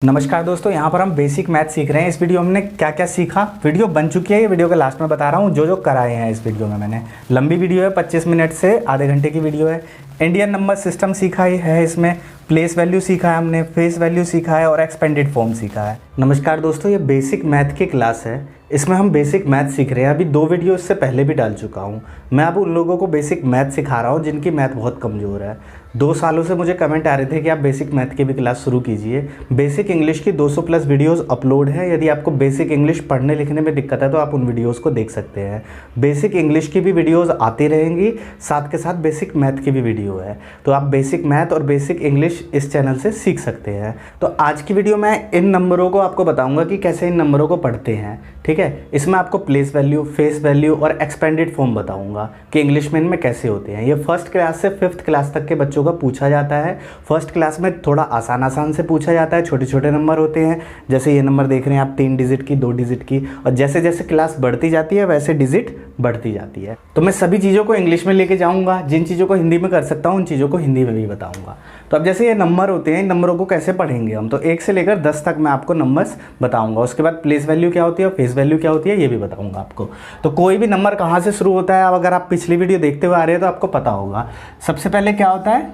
नमस्कार दोस्तों, यहाँ पर हम बेसिक मैथ सीख रहे हैं। इस वीडियो में हमने क्या क्या सीखा, वीडियो बन चुकी है, ये वीडियो के लास्ट में बता रहा हूँ जो कराए हैं इस वीडियो में मैंने। लंबी वीडियो है, 25 मिनट से आधे घंटे की वीडियो है। इंडियन नंबर सिस्टम सीखा है, इसमें प्लेस वैल्यू सीखा है हमने, फेस वैल्यू सीखा है और एक्सपेंडेड फॉर्म सीखा है। नमस्कार दोस्तों, ये बेसिक मैथ की क्लास है। इसमें हम बेसिक मैथ सीख रहे हैं। अभी 2 वीडियो इससे पहले भी डाल चुका हूँ। मैं अब उन लोगों को बेसिक मैथ सिखा रहा हूँ जिनकी मैथ बहुत कमज़ोर है। 2 सालों से मुझे कमेंट आ रहे थे कि आप बेसिक मैथ की भी क्लास शुरू कीजिए। बेसिक इंग्लिश की 200 प्लस वीडियोस अपलोड है। यदि आपको बेसिक इंग्लिश पढ़ने लिखने में दिक्कत है तो आप उन वीडियोस को देख सकते हैं। बेसिक इंग्लिश की भी वीडियोस आती रहेंगी, साथ के साथ बेसिक मैथ की भी वीडियो है। तो आप बेसिक मैथ और बेसिक इंग्लिश इस चैनल से सीख सकते हैं। तो आज की वीडियो में इन नंबरों को आपको बताऊँगा कि कैसे इन नंबरों को पढ़ते हैं। ठीक है, इसमें आपको प्लेस वैल्यू, फेस वैल्यू और एक्सपेंडेड फॉर्म बताऊंगा कि इंग्लिश में इनमें कैसे होते हैं। ये फर्स्ट क्लास से 5th क्लास तक के बच्चों का पूछा जाता है। फर्स्ट क्लास में थोड़ा आसान से पूछा जाता है, छोटे छोटे नंबर होते हैं। जैसे ये नंबर देख रहे हैं आप, 3 डिजिट की, 2 डिजिट की, और जैसे जैसे क्लास बढ़ती जाती है वैसे डिजिट बढ़ती जाती है। तो मैं सभी चीज़ों को इंग्लिश में लेके जाऊँगा। जिन चीज़ों को हिंदी में कर सकता हूँ उन चीज़ों को हिंदी में भी बताऊँगा। तो अब जैसे ये नंबर होते हैं, इन नंबरों को कैसे पढ़ेंगे हम, तो 1 से लेकर 10 तक मैं आपको नंबर्स बताऊँगा। उसके बाद प्लेस वैल्यू क्या होती है और फेस वैल्यू क्या होती है ये भी बताऊंगा आपको। तो कोई भी नंबर कहाँ से शुरू होता है, अब अगर आप पिछली वीडियो देखते हुए आ रहे हैं तो आपको पता होगा। सबसे पहले क्या होता है,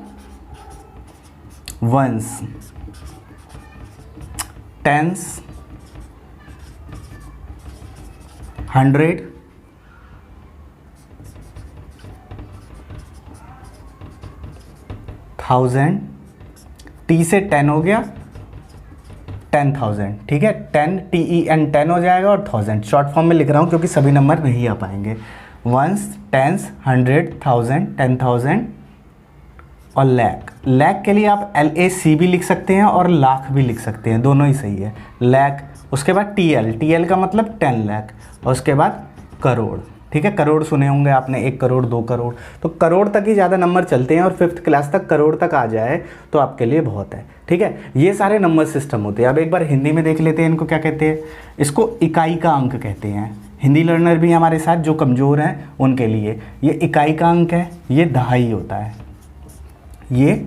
वंस, टेंस, 100, 1000, टी से 10 हो गया, 10,000। ठीक है, 10 TEN 10 हो जाएगा और 1000 शॉर्ट फॉर्म में लिख रहा हूँ क्योंकि सभी नंबर नहीं आ पाएंगे। वंस, टेंस, 100, 1000, 10,000 और लैख के लिए आप LAC भी लिख सकते हैं और लाख भी लिख सकते हैं, दोनों ही सही है। लैख, उसके बाद TL का मतलब 10 लाख, और उसके बाद करोड़। ठीक है, करोड़ सुने होंगे आपने, 1 करोड़, 2 करोड़, तो करोड़ तक ही ज़्यादा नंबर चलते हैं और 5th क्लास तक करोड़ तक आ जाए तो आपके लिए बहुत है। ठीक है, ये सारे नंबर सिस्टम होते हैं। अब एक बार हिंदी में देख लेते हैं, इनको क्या कहते हैं। इसको इकाई का अंक कहते हैं। हिंदी लर्नर भी हमारे साथ जो कमज़ोर हैं उनके लिए ये इकाई का अंक है। ये दहाई होता है, ये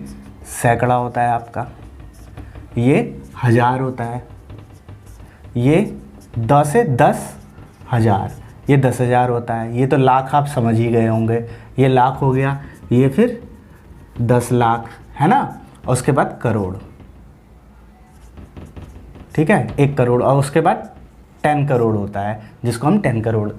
सैकड़ा होता है आपका, ये 1000 होता है, ये 10 से 10,000, ये 10,000 होता है। ये तो लाख आप समझ ही गए होंगे, ये लाख हो गया। ये फिर 10 लाख है ना, और उसके बाद करोड़। ठीक है, 1 करोड़, और उसके बाद 10 करोड़ होता है जिसको हम 10 करोड़,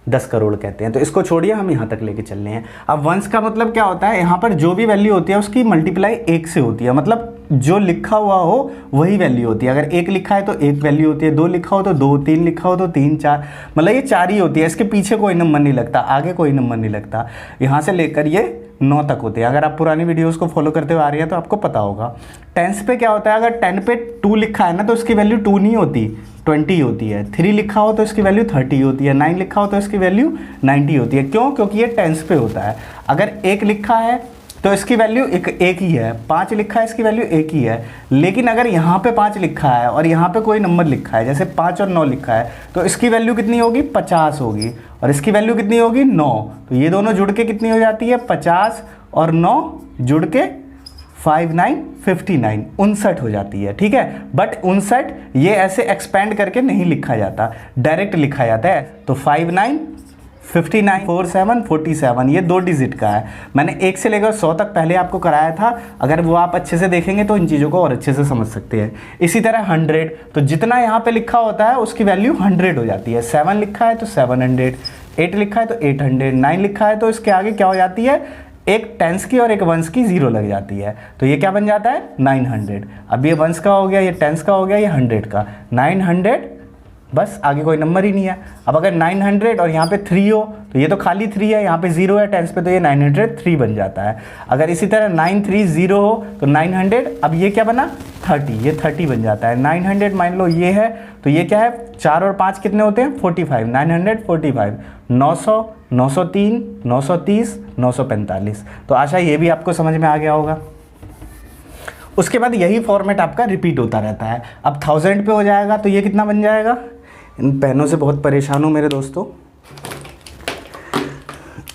10 करोड़ कहते हैं। तो इसको छोड़िए, हम यहाँ तक लेके चल रहे हैं। अब वंस का मतलब क्या होता है, यहाँ पर जो भी वैल्यू होती है उसकी मल्टीप्लाई 1 से होती है। मतलब जो लिखा हुआ हो वही वैल्यू होती है। अगर 1 लिखा है तो 1 वैल्यू होती है, 2 लिखा हो तो 2, 3 लिखा हो तो 3, 4, मतलब ये 4 ही होती है। इसके पीछे कोई नंबर नहीं लगता, आगे कोई नंबर नहीं लगता। यहाँ से लेकर ये 9 तक होते हैं। अगर आप पुरानी वीडियोस को फॉलो करते हुए आ रही हैं तो आपको पता होगा। टेंस पे क्या होता है, अगर 10 पे 2 लिखा है ना तो उसकी वैल्यू 2 नहीं होती, 20 होती है। 3 लिखा हो तो इसकी वैल्यू 30 होती है। 9 लिखा हो तो इसकी वैल्यू 90 होती है। क्यों? क्योंकि ये टेंस पे होता है। अगर 1 लिखा है तो इसकी वैल्यू एक ही है। 5 लिखा है, इसकी वैल्यू 1 ही है। लेकिन अगर यहाँ पे 5 लिखा है और यहाँ पे कोई नंबर लिखा है, जैसे 5 और 9 लिखा है, तो इसकी वैल्यू कितनी होगी, 50 होगी, और इसकी वैल्यू कितनी होगी, 9। तो ये दोनों जुड़ के कितनी हो जाती है, 50 और 9 जुड़ के 59, 59, 59 हो जाती है। ठीक है, बट 59 ये ऐसे एक्सपेंड करके नहीं लिखा जाता, डायरेक्ट लिखा जाता है। तो 59, 59, 47, 47, ये 2 डिजिट का है। मैंने 1 से लेकर 100 तक पहले आपको कराया था। अगर वो आप अच्छे से देखेंगे तो इन चीज़ों को और अच्छे से समझ सकते हैं। इसी तरह 100, तो जितना यहाँ पे लिखा होता है उसकी वैल्यू 100 हो जाती है। 7 लिखा है तो 700, 8 लिखा है तो 800, 9 लिखा है तो इसके आगे क्या हो जाती है, एक टेंस की और एक वंस की 0 लग जाती है। तो ये क्या बन जाता है, 900। अब ये वंस का हो गया, ये टेंस का हो गया, ये 100 का, 900, बस आगे कोई नंबर ही नहीं है। अब अगर 900 और यहाँ पे 3 हो तो ये तो खाली 3 है, यहाँ पे 0 है टेंस पे, तो ये 903 बन जाता है। अगर इसी तरह 930 हो तो 900, अब ये क्या बना, 30, ये 30 बन जाता है। 900 मान लो ये है, तो ये क्या है, 4 और 5 कितने होते हैं, 45, 945, 900, 903, 930, 945। तो आशा ये भी आपको समझ में आ गया होगा। उसके बाद यही फॉर्मेट आपका रिपीट होता रहता है। अब 1000 पे हो जाएगा तो ये कितना बन जाएगा, इन पेनों से बहुत परेशान हूँ मेरे दोस्तों,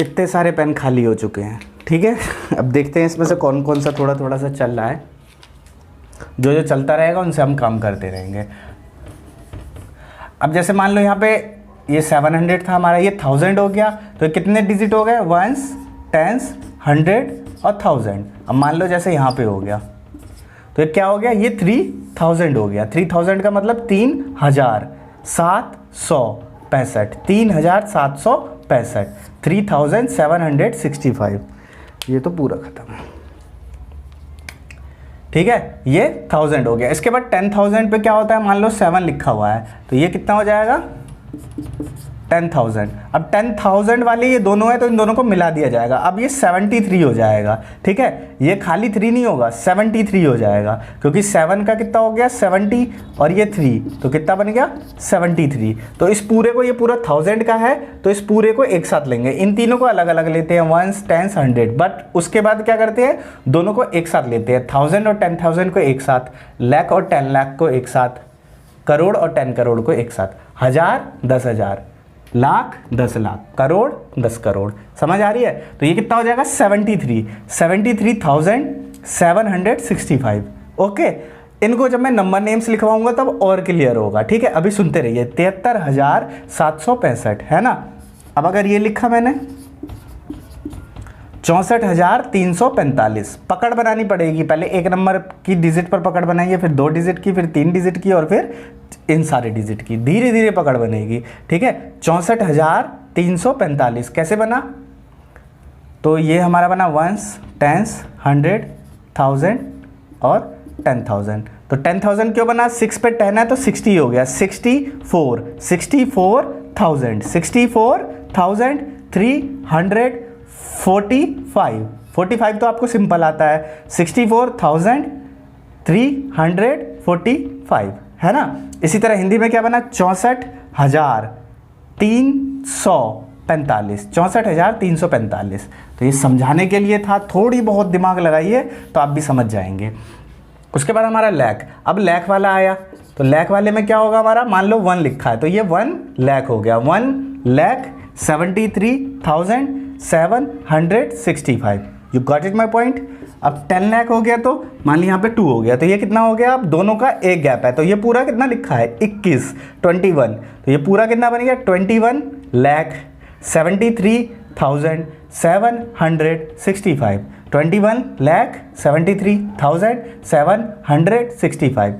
इतने सारे पेन खाली हो चुके हैं। ठीक है, अब देखते हैं इसमें से कौन कौन सा थोड़ा थोड़ा सा चल रहा है। जो जो चलता रहेगा उनसे हम काम करते रहेंगे। अब जैसे मान लो यहाँ पे ये 700 था हमारा, ये 1000 हो गया, तो कितने डिजिट हो गए, वंस, टेंस, 100 और 1000। अब मान लो जैसे यहाँ पे हो गया, तो ये क्या हो गया, ये 3000 हो गया। 3000 का मतलब 3765, 3765, 3765। ये तो पूरा खत्म, ठीक है, ये 1000 हो गया। इसके बाद 10,000 पे क्या होता है, मान लो 7 लिखा हुआ है, तो ये कितना हो जाएगा, 10,000। अब 10,000 वाले ये दोनों है तो इन दोनों को मिला दिया जाएगा। अब ये 73 हो जाएगा, ठीक है, ये खाली 3 नहीं होगा, 73 हो जाएगा, क्योंकि 7 का कितना हो गया 70 और ये 3, तो कितना बन गया 73। तो इस पूरे को, ये पूरा 1000 का है, तो इस पूरे को एक साथ लेंगे। इन तीनों को अलग अलग लेते हैं, वंस, टेंस, 100, बट उसके बाद क्या करते हैं, दोनों को एक साथ लेते हैं। 1000 और 10,000 को एक साथ, लाख और 10 लाख को एक साथ, करोड़ और 10 करोड़ को एक साथ, 1000 10,000, लाख 10 लाख, करोड़ 10 करोड़। समझ आ रही है? तो ये कितना हो जाएगा 73,765। ओके, इनको जब मैं नंबर नेम्स लिखवाऊंगा तब और क्लियर होगा, ठीक है। अभी सुनते रहिए, 73,765 है ना। अब अगर ये लिखा मैंने 64,345, पकड़ बनानी पड़ेगी। पहले एक नंबर की डिजिट पर पकड़ बनाइए, फिर 2 डिजिट की, फिर 3 डिजिट की, और फिर इन सारे डिजिट की धीरे धीरे पकड़ बनेगी, ठीक है। 64,345 कैसे बना, तो ये हमारा बना वंस, टेंस, 100, 1000 और 10,000। तो 10,000 क्यों बना, 6 पे 10 है तो 60 हो गया, 64,000, 45 तो आपको सिंपल आता है, 64,345 है ना। इसी तरह हिंदी में क्या बना, 64,345, 64,345। तो ये समझाने के लिए था, थोड़ी बहुत दिमाग लगाइए तो आप भी समझ जाएंगे। उसके बाद हमारा लैख, अब लैख वाला आया, तो लैख वाले में क्या होगा हमारा, मान लो 1 लिखा है, तो ये 1 लाख हो गया, 1,73,765। You got it my point. अब 10 लाख हो गया, तो मान ली यहाँ पे 2 हो गया, तो ये कितना हो गया, अब दोनों का एक गैप है, तो ये पूरा कितना लिखा है 21, 21, तो ये पूरा कितना बन गया 21,73,765, 21,73,765,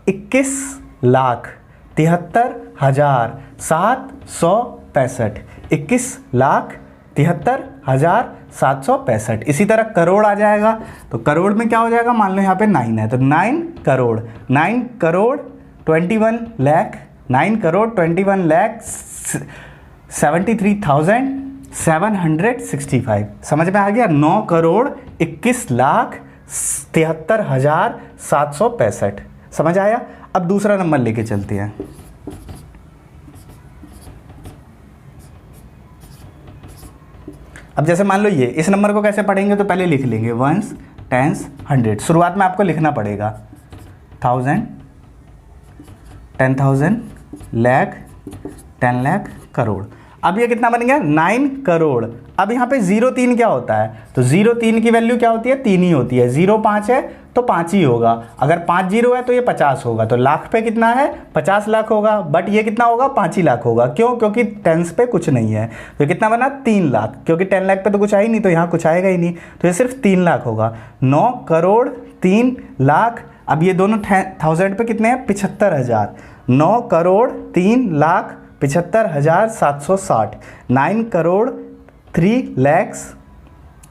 21,73,765, 21,73,765। इसी तरह करोड़ आ जाएगा, तो करोड़ में क्या हो जाएगा, मान लो यहाँ पे 9 है, तो 9 करोड़, 9 करोड़ 21 लाख, 9 करोड़ 21 लाख 73,765। समझ में आ गया, 9 करोड़ 21,73,765। समझ आया। अब दूसरा नंबर लेके चलते हैं। अब जैसे मान लो ये, इस नंबर को कैसे पढ़ेंगे, तो पहले लिख लेंगे वंस, टेंस, 100। शुरुआत में आपको लिखना पड़ेगा 1000, 10,000, लाख, 10 लाख, करोड़। अब ये कितना बन गया 9 करोड़। अब यहाँ पे 03 क्या होता है, तो 03 की वैल्यू क्या होती है, 3 ही होती है। 05 है तो 5 ही होगा, अगर 50 है तो ये 50 होगा, तो लाख पे कितना है 50 लाख होगा, बट ये कितना होगा 5 ही लाख होगा। क्यों, क्योंकि टेंस पे कुछ नहीं है, तो कितना बना 3 लाख, क्योंकि 10 लाख पे तो कुछ आ ही नहीं, तो यहाँ कुछ आएगा ही नहीं, तो ये सिर्फ 3 लाख होगा। 9 करोड़ 3 लाख। अब ये दोनों 1000 पे कितने हैं 75,000, 9 करोड़ 3 लाख 75,760, 9 करोड़ 3 लैक्स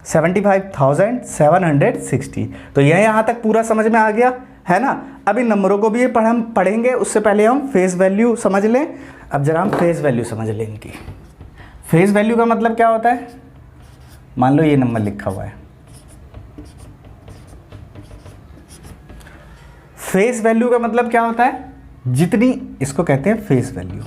75,760। तो यह यहाँ तक पूरा समझ में आ गया है ना। अब इन नंबरों को भी हम पढ़ेंगे, उससे पहले हम फेस वैल्यू समझ लें। अब जरा हम फेस वैल्यू समझ लें इनकी। फेस वैल्यू का मतलब क्या होता है, मान लो ये नंबर लिखा हुआ है, फेस वैल्यू का मतलब क्या होता है, जितनी, इसको कहते हैं फेस वैल्यू।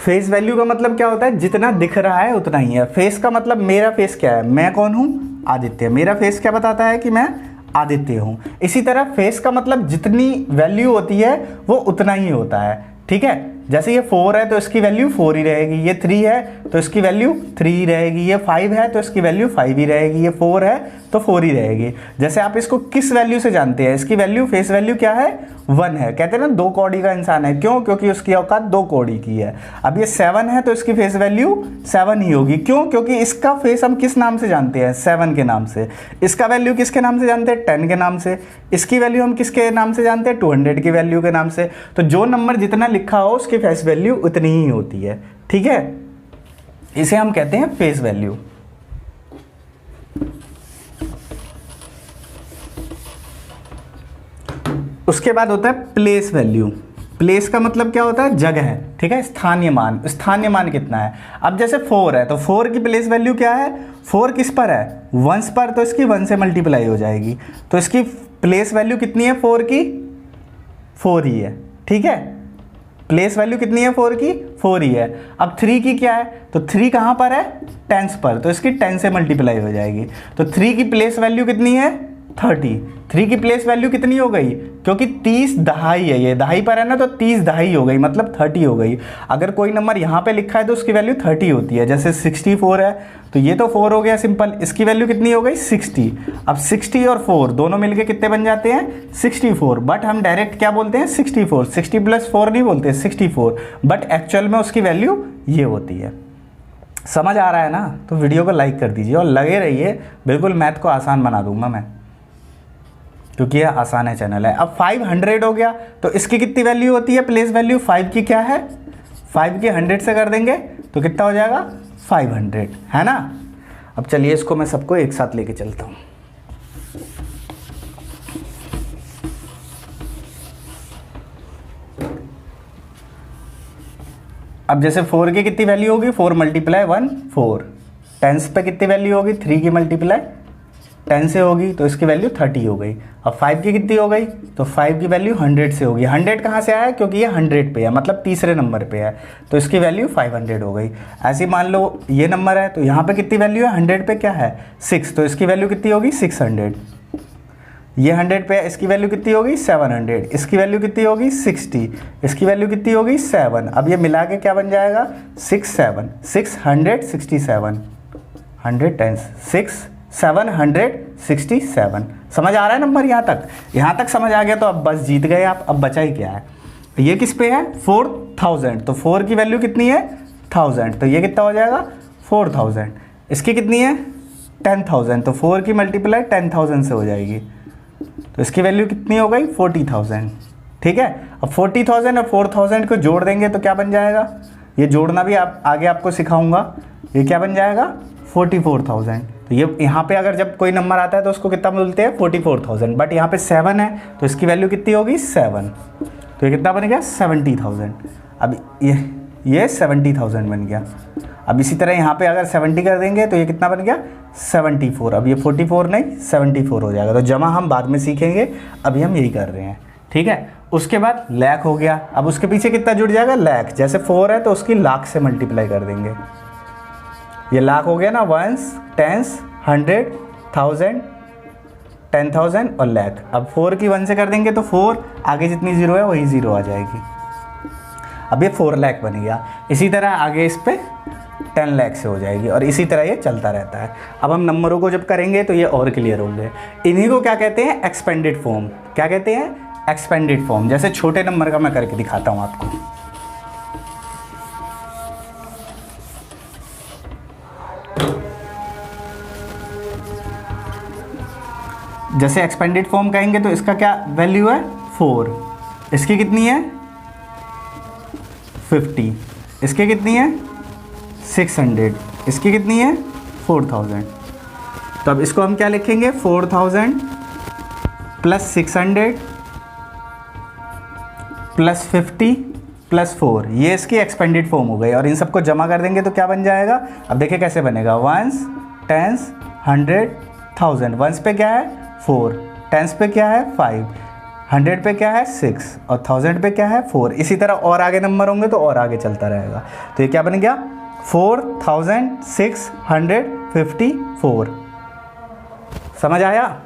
फेस वैल्यू का मतलब क्या होता है, जितना दिख रहा है उतना ही है। फेस का मतलब, मेरा फेस क्या है, मैं कौन हूं, आदित्य। मेरा फेस क्या बताता है कि मैं आदित्य हूं। इसी तरह फेस का मतलब जितनी वैल्यू होती है वो उतना ही होता है, ठीक है। जैसे ये 4 है तो इसकी वैल्यू 4 ही रहेगी, ये 3 है तो इसकी वैल्यू 3 ही रहेगी, ये 5 है तो इसकी वैल्यू 5 ही रहेगी, ये 4 है तो 4 ही रहेगी। जैसे आप इसको किस वैल्यू से जानते हैं, इसकी वैल्यू फेस वैल्यू क्या है 1 है। कहते हैं ना 2 कौड़ी का इंसान है, क्यों? क्योंकि उसकी औकात 2 कौड़ी की है। अब ये 7 है तो इसकी फेस वैल्यू 7 ही होगी, क्यों? क्योंकि इसका फेस हम किस नाम से जानते हैं, 7 के नाम से। इसका वैल्यू किसके नाम से जानते हैं, 10 के नाम से। इसकी वैल्यू हम किसके नाम से जानते हैं, 200 की वैल्यू के नाम से। तो जो नंबर जितना लिखा हो उसकी फेस वैल्यू उतनी ही होती है, ठीक है। इसे हम कहते हैं फेस वैल्यू। उसके बाद होता है प्लेस वैल्यू। प्लेस का मतलब क्या होता है, जगह है, ठीक है, स्थानीय मान। स्थानीय मान कितना है, अब जैसे 4 है तो 4 की प्लेस वैल्यू क्या है, 4 किस पर है, 1 पर, तो इसकी 1 से मल्टीप्लाई हो जाएगी। तो इसकी प्लेस वैल्यू कितनी है 4 की, 4 ही है, ठीक है। प्लेस वैल्यू कितनी है 4 की, 4 ही है। अब 3 की क्या है, तो 3 कहाँ पर है, 10 पर, तो इसकी 10 से मल्टीप्लाई हो जाएगी। तो 3 की प्लेस वैल्यू कितनी है 30। 3 की प्लेस वैल्यू कितनी हो गई, क्योंकि 30 दहाई है, ये दहाई पर है ना, तो 30 दहाई हो गई, मतलब 30 हो गई। अगर कोई नंबर यहाँ पे लिखा है तो उसकी वैल्यू 30 होती है। जैसे 64 है तो ये तो 4 हो गया सिंपल, इसकी वैल्यू कितनी हो गई 60। अब 60 और 4 दोनों मिलके कितने बन जाते हैं 64, बट हम डायरेक्ट क्या बोलते हैं 64, 60 + 4 नहीं बोलते 64, बट एक्चुअल में उसकी वैल्यू ये होती है। समझ आ रहा है ना, तो वीडियो को लाइक कर दीजिए और लगे रहिए, बिल्कुल मैथ को आसान बना दूंगा मैं, क्योंकि यह आसान है चैनल है। अब 500 हो गया तो इसकी कितनी वैल्यू होती है, प्लेस वैल्यू 5 की क्या है, 5 की 100 से कर देंगे तो कितना हो जाएगा 500, है ना। अब चलिए इसको मैं सबको एक साथ लेके चलता हूँ। अब जैसे 4 की कितनी वैल्यू होगी, 4 × 1 4, 10 पे कितनी वैल्यू होगी, 3 की मल्टीप्लाई 10 से होगी तो इसकी वैल्यू 30 हो गई। अब 5 की कितनी हो गई, तो 5 की वैल्यू 100 से होगी। 100 कहाँ से आया, क्योंकि ये 100 पे है, मतलब तीसरे नंबर पे है, तो इसकी वैल्यू 500 हो गई। ऐसे ही मान लो ये नंबर है तो यहाँ पे कितनी वैल्यू है, 100 पे क्या है 6, तो इसकी वैल्यू कितनी होगी 600। ये 100 पे है, इसकी वैल्यू कितनी होगी 700, इसकी वैल्यू कितनी होगी 60, इसकी वैल्यू कितनी होगी 7। अब ये मिला के क्या बन जाएगा 667, 667, 767। समझ आ रहा है नंबर यहाँ तक? यहाँ तक समझ आ गया तो अब बस जीत गए आप। अब बचा ही क्या है, ये किस पे है 4000, तो 4 की वैल्यू कितनी है 1000, तो ये कितना हो जाएगा 4000। इसकी कितनी है 10000, तो 4 की मल्टीप्लाई 10000 से हो जाएगी, तो इसकी वैल्यू कितनी हो गई 40000, ठीक है। अब 40000 और 4000 को जोड़ देंगे तो क्या बन जाएगा, ये जोड़ना भी आप आगे आपको सिखाऊंगा। ये क्या बन जाएगा 44000। तो ये यहाँ पे अगर जब कोई नंबर आता है तो उसको कितना बोलते हैं 44000, बट यहाँ पे 7 है तो इसकी वैल्यू कितनी होगी 7, तो ये कितना बन गया 70000। अब ये 70000 बन गया। अब इसी तरह यहाँ पे अगर 70 कर देंगे तो ये कितना बन गया 74। अब ये 44 नहीं 74 हो जाएगा। तो जमा हम बाद में सीखेंगे, अभी हम यही कर रहे हैं, ठीक है। उसके बाद लाख हो गया। अब उसके पीछे कितना जुड़ जाएगा लाख, जैसे 4 है तो उसकी लाख से मल्टीप्लाई कर देंगे। ये लाख हो गया ना, 1s 10s 100 1000 10,000 और लाख। अब 4 की 1 से कर देंगे तो 4 आगे जितनी जीरो है वही जीरो आ जाएगी। अब ये 4 लाख बन गया। इसी तरह आगे इस पे 10 लाख से हो जाएगी और इसी तरह ये चलता रहता है। अब हम नंबरों को जब करेंगे तो ये और क्लियर होंगे। इन्हीं को क्या कहते हैं एक्सपेंडेड फॉर्म। क्या कहते हैं एक्सपेंडेड फॉर्म। जैसे छोटे नंबर का मैं करके दिखाता हूँ आपको। जैसे एक्सपेंडेड फॉर्म कहेंगे तो इसका क्या वैल्यू है 4, इसकी कितनी है 50, इसकी कितनी है 600, इसकी कितनी है 4000। तो अब इसको हम क्या लिखेंगे 4000 + 600 + 50 + 4, ये इसकी एक्सपेंडेड फॉर्म हो गई। और इन सबको जमा कर देंगे तो क्या बन जाएगा, अब देखिए कैसे बनेगा। 1s 10s 100 1000, 1s पे क्या है 4, 10s पे क्या है 5, 100 पे क्या है 6 और 1000 पे क्या है 4। इसी तरह और आगे नंबर होंगे तो और आगे चलता रहेगा। तो ये क्या बन गया 4654। समझ आया?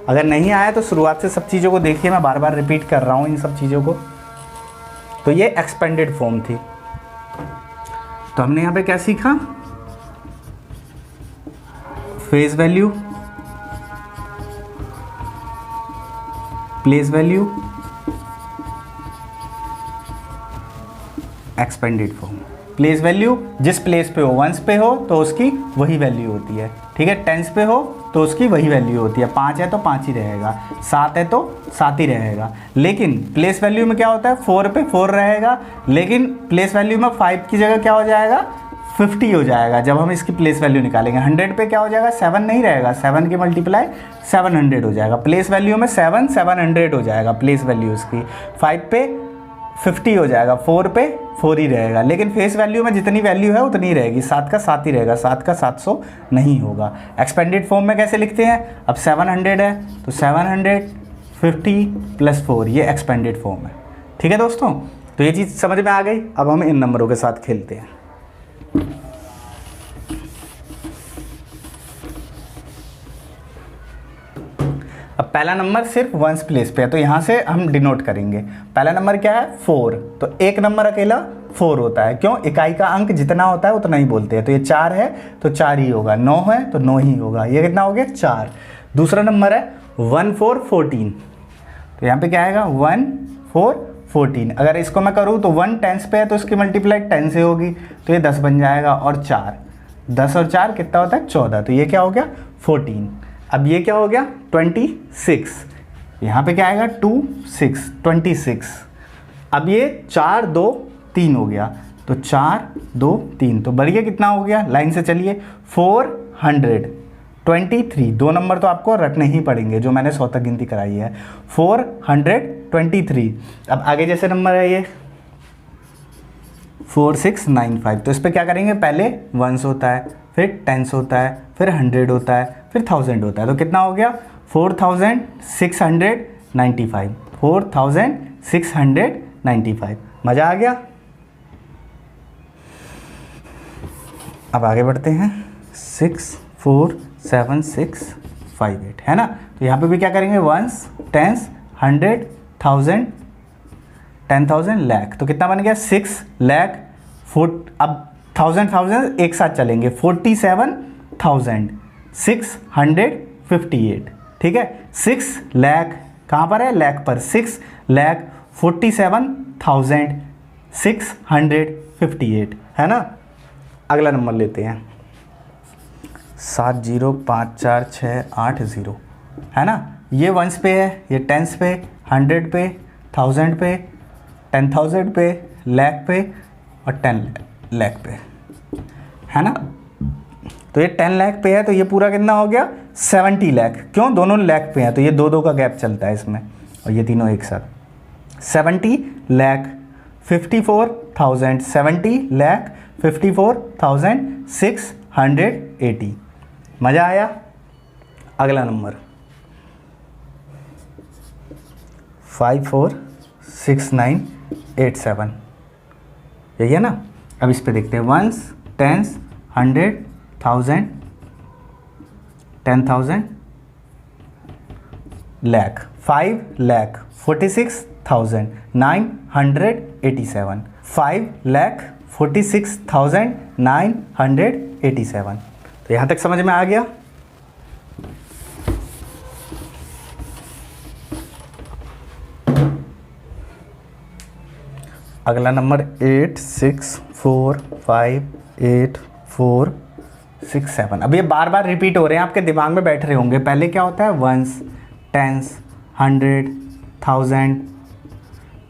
अगर नहीं आया तो शुरुआत से सब चीज़ों को देखिए, मैं बार बार रिपीट कर रहा हूँ इन सब चीज़ों को। तो ये एक्सपेंडेड फॉर्म थी। तो हमने यहाँ पे क्या सीखा, face value, place value, expanded form. Place value जिस प्लेस पे हो, वंस पे हो तो उसकी वही वैल्यू होती है, ठीक है। टेंस पे हो तो उसकी वही वैल्यू होती है, 5 है तो 5 ही रहेगा, 7 है तो 7 ही रहेगा। लेकिन प्लेस वैल्यू में क्या होता है, 4 पे 4 रहेगा, लेकिन प्लेस वैल्यू में 5 की जगह क्या हो जाएगा, 50 हो जाएगा जब हम इसकी प्लेस वैल्यू निकालेंगे। 100 पे क्या हो जाएगा, 7 नहीं रहेगा, 7 की मल्टीप्लाई 700 हो जाएगा। प्लेस वैल्यू में 7 700 हो जाएगा प्लेस वैल्यू उसकी। 5 पे 50 हो जाएगा, 4 पे 4 ही रहेगा, लेकिन फेस वैल्यू में जितनी वैल्यू है उतनी रहेगी, 7 का 7 ही रहेगा, 7 का 700 नहीं होगा। एक्सपेंडेड फॉर्म में कैसे लिखते हैं, अब 700 है तो 750 + 4, ये एक्सपेंडेड फॉर्म है, ठीक है दोस्तों। तो ये चीज़ समझ में आ गई। अब हम इन नंबरों के साथ खेलते हैं। अब पहला नंबर सिर्फ वंस प्लेस पे है तो यहाँ से हम डिनोट करेंगे। पहला नंबर क्या है, 4, तो एक नंबर अकेला 4 होता है, क्यों, इकाई का अंक जितना होता है उतना ही बोलते हैं। तो ये 4 है तो 4 ही होगा, 9 है तो 9 ही होगा, ये कितना हो गया, 4। दूसरा नंबर है 1 4 14, तो यहाँ पे क्या आएगा, 1 4 14। अगर इसको मैं करूँ तो 1 टेंस पे है तो इसकी मल्टीप्लाई 10 से होगी, तो ये 10 बन जाएगा, और 4, 10 और 4 कितना होता है, 14, तो ये क्या हो गया, 14। अब ये क्या हो गया, 26, यहाँ पे क्या आएगा, 2 6 26। अब ये 4 2 3 हो गया, तो 4 2 3, तो बढ़िया कितना हो गया, लाइन से चलिए, 423। 2 नंबर तो आपको रटने ही पड़ेंगे जो मैंने 100 तक गिनती कराई है, 423। अब आगे जैसे नंबर है ये 4695, तो इस पर क्या करेंगे, पहले वंस होता है, फिर टेंस होता है, फिर 100 होता है, फिर 1000 होता है, तो कितना हो गया, 4695, 4695। मज़ा आ गया। अब आगे बढ़ते हैं, 6 4 7 6 5 8, है ना। तो यहाँ पे भी क्या करेंगे, वंस, टेंस, 100 1000 10,000 लाख, तो कितना बन गया, 6 लाख। अब 1000 एक साथ चलेंगे, 47,658, ठीक है। 6 लाख कहाँ पर है, लाख पर, 6,47,658, है ना। अगला नंबर लेते हैं, 705468 है ना। ये वंस पे है, ये टेंस पे, 100 पे, 1000 पे, 10,000 पे, लाख पे, और 10 लाख पे, है ना। तो ये 10 लाख पे है तो ये पूरा कितना हो गया, 70 लाख, क्यों, दोनों लाख पे हैं तो ये 2 का गैप चलता है इसमें, और ये तीनों एक साथ, 70 लाख 54,000, 70 लाख 54,680। मज़ा आया। अगला नंबर 546987, यही है ना। अब इस पे देखते हैं, वंस, टेंस, 100 1000 10,000 लाख, 5,46,987, 5,46,987। तो यहाँ तक समझ में आ गया। अगला नंबर 86458467। अब ये बार बार रिपीट हो रहे हैं, आपके दिमाग में बैठ रहे होंगे। पहले क्या होता है, वंस, टेंस, 100 1000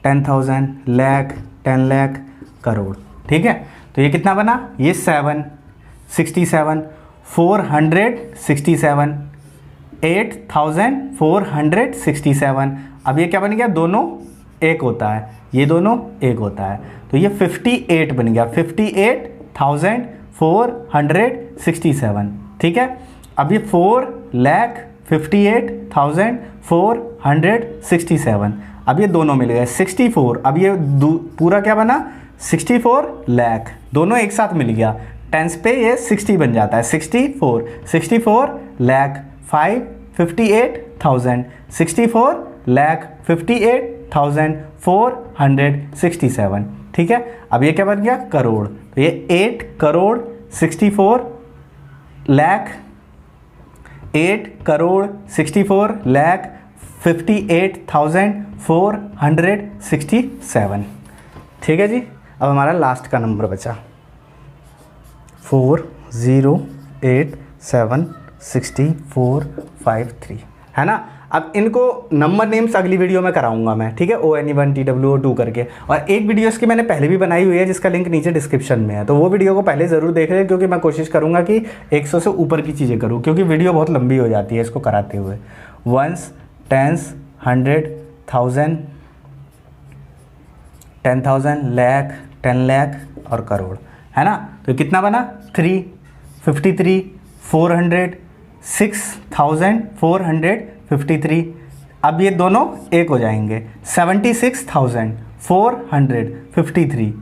10,000 लाख, 10 लाख, करोड़, ठीक है। तो ये कितना बना, ये 767 467 8467। अब ये क्या बन गया, दोनों एक होता है, ये दोनों एक होता है, तो ये 58 बन गया, 58,467, ठीक है। अब ये 4,58,467, अब ये दोनों मिल गए 64। अब ये पूरा क्या बना, 64 लाख, दोनों एक साथ मिल गया। टेंस पे ये 60 बन जाता है, 64 लाख 558,000, 64 लाख 58,000 467। ठीक है, अब ये क्या बन गया करोड़, तो ये 8 करोड़ 64 लाख 8 करोड़ 64 लाख 58,467। ठीक है जी। अब हमारा लास्ट का नंबर बचा 4087645 है ना। अब इनको नंबर नेम्स अगली वीडियो में कराऊंगा मैं, ठीक है, ONE1 TWO2 करके। और एक वीडियो इसकी मैंने पहले भी बनाई हुई है जिसका लिंक नीचे डिस्क्रिप्शन में है, तो वो वीडियो को पहले ज़रूर देख लें, क्योंकि मैं कोशिश करूंगा कि 100 से ऊपर की चीज़ें करूँ, क्योंकि वीडियो बहुत लंबी हो जाती है इसको कराते हुए। वंस, टेंस, 100, 1000, 10,000, लाख, 10 लाख और करोड़, है ना। तो कितना बना 3, 53, 400, 6,453। अब ये दोनों एक हो जाएंगे 76,453।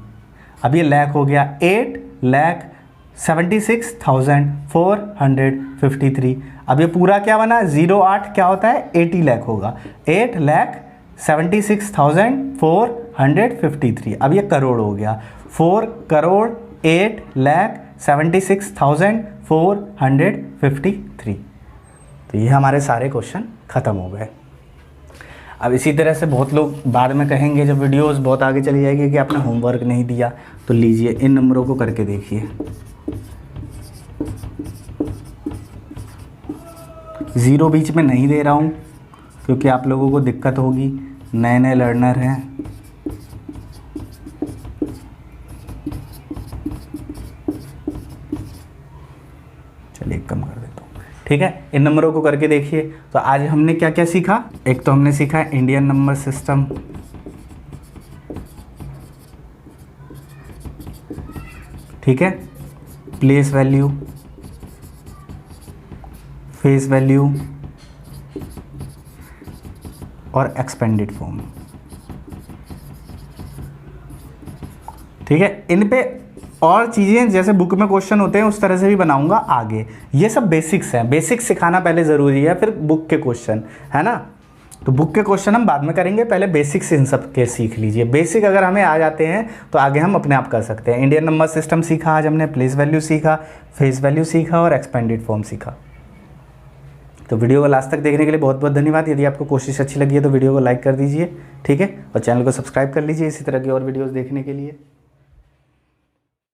अब ये लाख हो गया 8,76,453। अब ये पूरा क्या बना 08 क्या होता है 80 लाख होगा, 8,76,453। अब ये करोड़ हो गया 4 करोड़ 8,76,453। तो ये हमारे सारे क्वेश्चन ख़त्म हो गए। अब इसी तरह से बहुत लोग बाद में कहेंगे जब वीडियोस बहुत आगे चली जाएगी कि आपने होमवर्क नहीं दिया, तो लीजिए इन नंबरों को करके देखिए। 0 बीच में नहीं दे रहा हूँ क्योंकि आप लोगों को दिक्कत होगी, नए नए लर्नर हैं। चलिए कम कर देता हूँ, ठीक है। इन नंबरों को करके देखिए। तो आज हमने क्या क्या सीखा, एक तो हमने सीखा इंडियन नंबर सिस्टम, ठीक है, प्लेस वैल्यू, फेस वैल्यू और एक्सपेंडेड फॉर्म, ठीक है। इन पे और चीज़ें जैसे बुक में क्वेश्चन होते हैं उस तरह से भी बनाऊंगा आगे। ये सब बेसिक्स हैं, बेसिक्स सिखाना पहले ज़रूरी है, फिर बुक के क्वेश्चन, है ना। तो बुक के क्वेश्चन हम बाद में करेंगे, पहले बेसिक्स इन सब के सीख लीजिए। बेसिक अगर हमें आ जाते हैं तो आगे हम अपने आप कर सकते हैं। इंडियन नंबर सिस्टम सीखा आज हमने, प्लेस वैल्यू सीखा, फेस वैल्यू सीखा और एक्सपेंडेड फॉर्म सीखा। तो वीडियो को लास्ट तक देखने के लिए बहुत बहुत धन्यवाद। यदि आपको कोशिश अच्छी लगी है तो वीडियो को लाइक कर दीजिए, ठीक है, और चैनल को सब्सक्राइब कर लीजिए इसी तरह की और वीडियोस देखने के लिए।